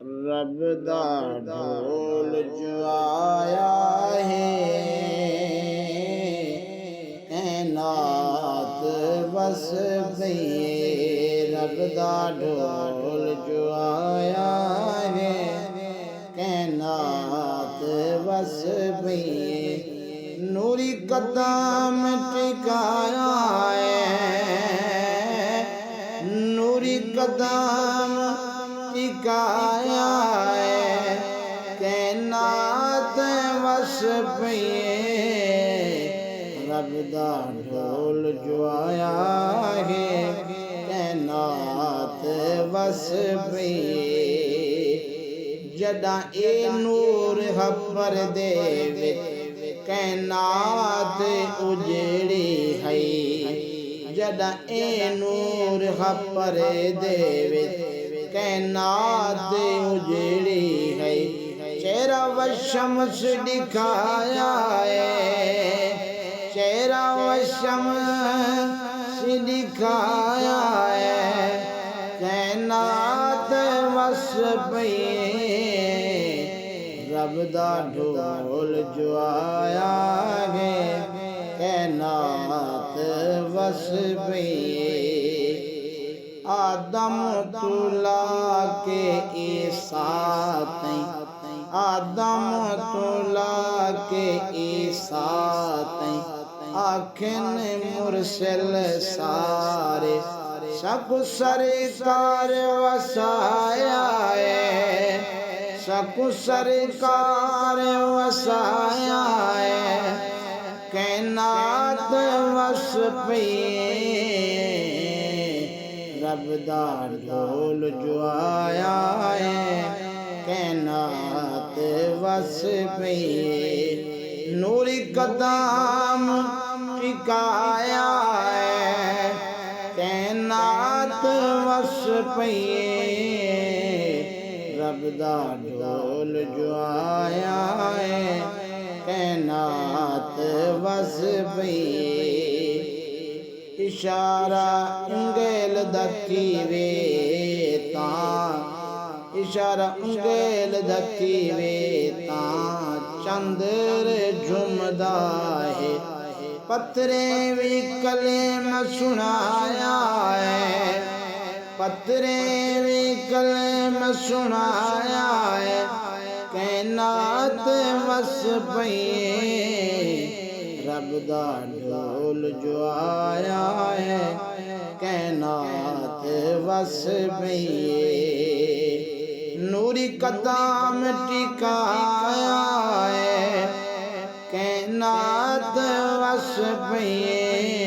रब दा ढोल जो आया है, कैनात बस भइए। रब दा ढोल जो आया है, कैनात बस भइए। नूरी कदम टिकाया है, नूरी कदम टिकाया है, कैनात वस भइए। रब दा ढोल जो आया है, कैनात वस भइए। जदा ए नूर हपर दे कैनात उजड़ी है, जदा ए नूर हपर दे कैनात उजड़ी है। चेहरा व शम्स दिखाया है, चेहरा व शम्स दिखाया है, कैनात वस भइए। रब दा ढोल जो आया है, कैनात वस भइए। आदम तुला के ईसा तई, आदम तुला के ईसा तई, आखिन मुरसल सारे सकु सरकार वसाया है, सकु सरकार वसाया है, कैनात वस भइए। रब दा ढोल जो आया है, कैनात वस भइए। नूरी कदम टिकाया है, कैनात वस भइए। रब दा ढोल जो आया है, कैनात वस भइए। इशारा उंगल दकी वे तां, इशारा उंगल दकी वे तां, चंद्र झुमदा है। पत्थरे भी कलेम सुनाया है, पत्थरे भी कलेम सुनाया है, कैनात वस भइए। रब दा ढोल जो आया है, कैनात वस भइए। नूरी कदम टिकाया है, कैनात वस भइए।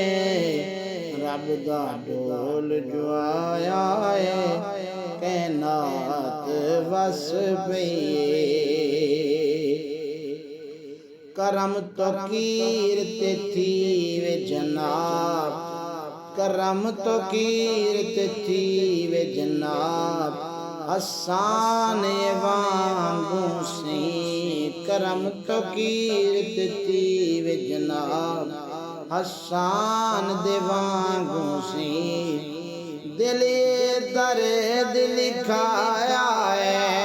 रब दा ढोल जो आया है, कैनात वस भइए। करम तो कीरत थी वे जनाब, करम तो कीरत थी वे जनाब, हसान वांगू सी। करम तो कीरत थी वे जनाब, हसान दे वांगू सी। दिले दर्द लिखाया है,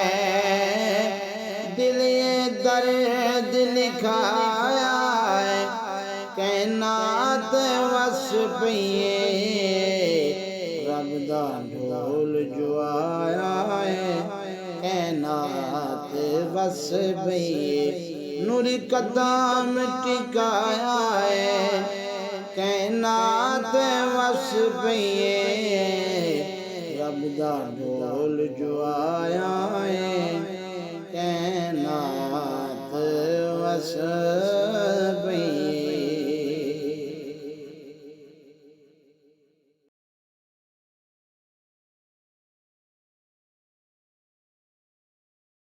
दिले दर्द लिखाया है, कैनात वस भइए। रब दा ढोल जो आया है, कैनात वस भइए। नूरी कदम टिकाया है, कैनात वस भइए। रब दा ढोल जो आया